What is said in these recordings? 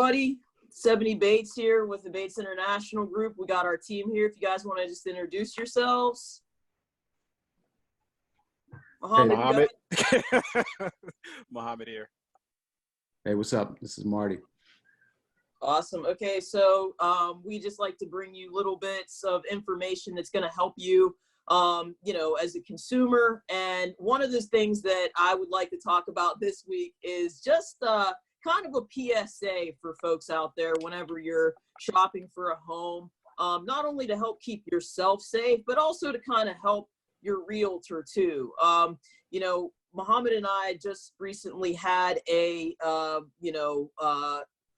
everybody. 70 Bates here with the Bates International Group. We got our team here. If you guys want to just introduce yourselves. Mohammed. Mohammed here. Hey, what's up? This is Marty. Awesome. Okay, so we just like to bring you little bits of information that's going to help you, as a consumer. And one of the things that I would like to talk about this week is just kind of a PSA for folks out there whenever you're shopping for a home, not only to help keep yourself safe, but also to kind of help your realtor too. Mohammed and I just recently had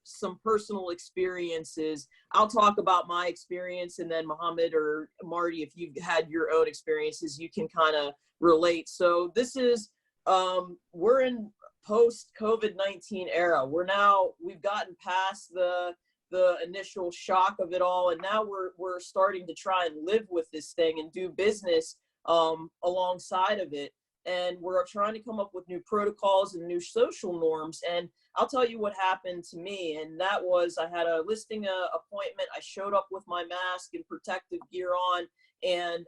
some personal experiences. I'll talk about my experience, and then Mohammed or Marty, if you've had your own experiences, you can kind of relate. So this is, we're in post-COVID-19 era. We've gotten past the initial shock of it all, and now we're starting to try and live with this thing and do business alongside of it. And we're trying to come up with new protocols and new social norms. And I'll tell you what happened to me. And that was, I had a listing appointment. I showed up with my mask and protective gear on, and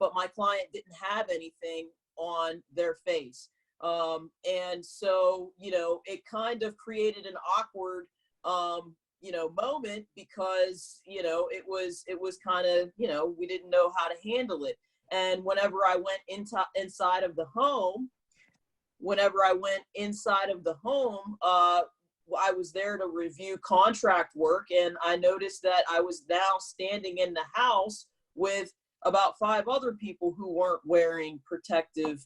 but my client didn't have anything on their face. And so, it kind of created an awkward, moment because, it was kind of, we didn't know how to handle it. And whenever I went inside of the home, I was there to review contract work, and I noticed that I was now standing in the house with about 5 other people who weren't wearing protective,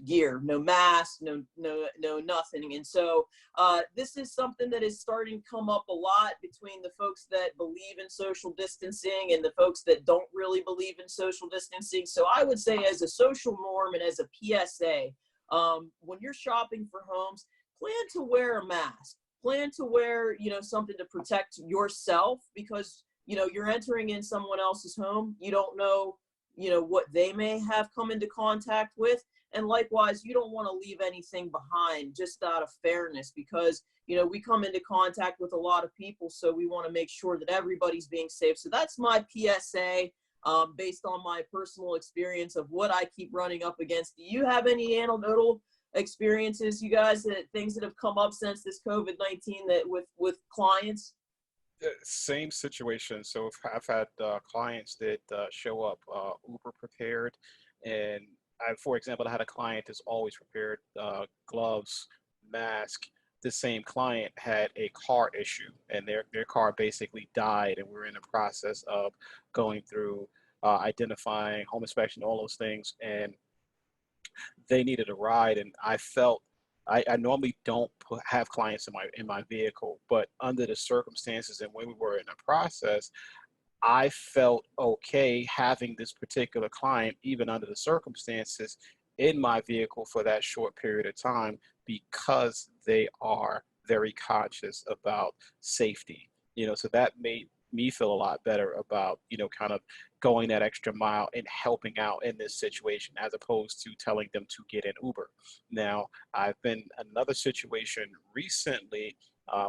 gear, no mask, no nothing. And so this is something that is starting to come up a lot between the folks that believe in social distancing and the folks that don't really believe in social distancing. So I would say, as a social norm and as a PSA, when you're shopping for homes, plan to wear a mask, plan to wear, something to protect yourself, because, you're entering in someone else's home. You don't know, what they may have come into contact with. And likewise, you don't want to leave anything behind, just out of fairness, because, we come into contact with a lot of people. So we want to make sure that everybody's being safe. So that's my PSA, based on my personal experience of what I keep running up against. Do you have any anecdotal experiences, you guys, things that have come up since this COVID-19 that with clients? Same situation. So I've had clients that show up uber prepared, and for example, I had a client that's always prepared, gloves, mask. The same client had a car issue, and their car basically died, and we're in the process of going through identifying, home inspection, all those things, and they needed a ride. And I felt, I normally don't have clients in my vehicle, but under the circumstances and when we were in the process, I felt okay having this particular client, even under the circumstances, in my vehicle for that short period of time, because they are very conscious about safety. So that made me feel a lot better about, kind of going that extra mile and helping out in this situation, as opposed to telling them to get an Uber. Now, I've been another situation recently,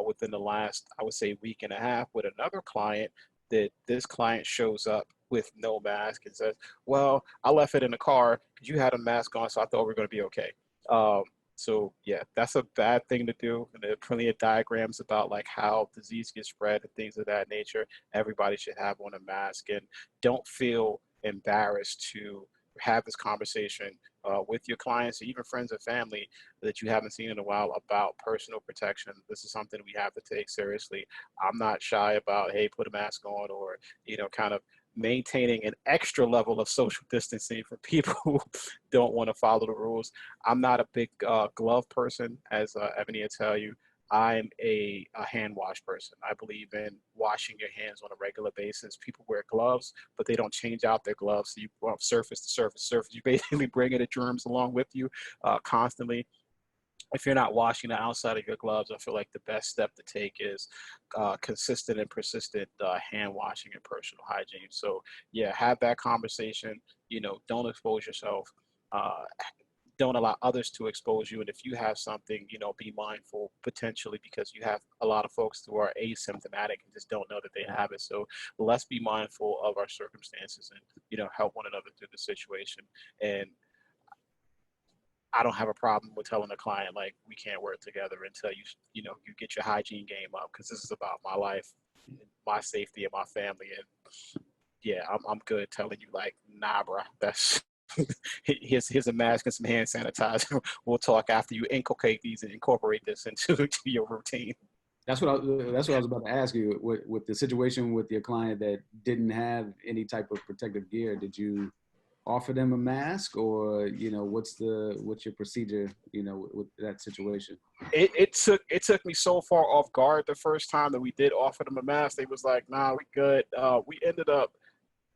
within the last, I would say, week and a half, with another client, that this client shows up with no mask and says, well, I left it in the car because you had a mask on, so I thought we were going to be okay. So yeah, that's a bad thing to do. And there are plenty of diagrams about like how disease gets spread and things of that nature. Everybody should have on a mask, and don't feel embarrassed to have this conversation with your clients, or even friends and family that you haven't seen in a while, about personal protection. This is something we have to take seriously. I'm not shy about, hey, put a mask on, or, kind of maintaining an extra level of social distancing for people who don't want to follow the rules. I'm not a big glove person, as Ebony will tell you. I'm a hand wash person. I believe in washing your hands on a regular basis. People wear gloves, but they don't change out their gloves. So you go from surface to surface to surface. You basically bring the germs along with you constantly. If you're not washing the outside of your gloves, I feel like the best step to take is consistent and persistent hand washing and personal hygiene. So yeah, have that conversation. Don't expose yourself. don't allow others to expose you. And if you have something, be mindful potentially, because you have a lot of folks who are asymptomatic and just don't know that they have it. So let's be mindful of our circumstances and, help one another through the situation. And I don't have a problem with telling a client, like, we can't work together until you get your hygiene game up, because this is about my life, my safety, and my family. And yeah, I'm good telling you, like, nah, bro, that's here's a mask and some hand sanitizer. We'll talk after you inculcate these and incorporate this into your routine. That's what I was about to ask you. With the situation with your client that didn't have any type of protective gear, did you offer them a mask, or what's your procedure with that situation? It took me so far off guard the first time that we did offer them a mask. They was like, nah, we good. We ended up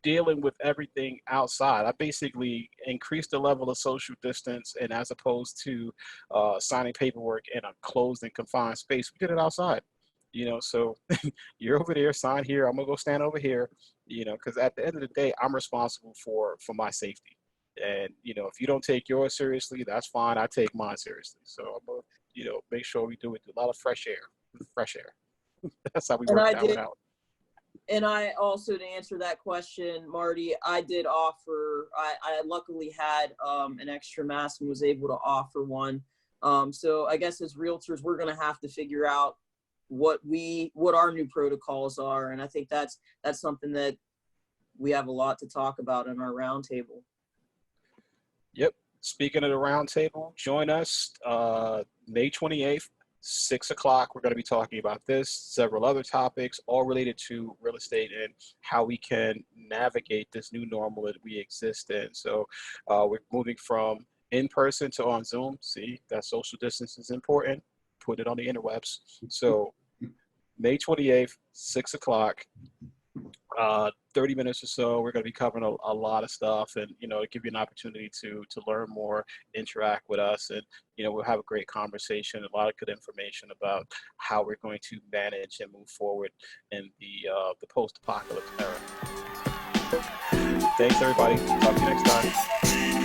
dealing with everything outside. I basically increased the level of social distance, and as opposed to signing paperwork in a closed and confined space, we did it outside. So you're over there, sign here, I'm gonna go stand over here, because at the end of the day, I'm responsible for my safety. And if you don't take yours seriously, that's fine. I take mine seriously. So I'm gonna make sure we do it with a lot of fresh air. That's how we work that one out. And I also, to answer that question, Marty, I did offer, I luckily had an extra mask and was able to offer one. So I guess as realtors, we're going to have to figure out what our new protocols are. And I think that's something that we have a lot to talk about in our roundtable. Yep. Speaking of the roundtable, join us May 28th. 6 o'clock, we're going to be talking about this, several other topics, all related to real estate and how we can navigate this new normal that we exist in. So we're moving from in-person to on Zoom. See, that social distance is important. Put it on the interwebs. So May 28th, 6 o'clock, 30 minutes or so. We're going to be covering a lot of stuff, and give you an opportunity to learn more, interact with us, and we'll have a great conversation, a lot of good information about how we're going to manage and move forward in the post-apocalypse era. Thanks, everybody. Talk to you next time.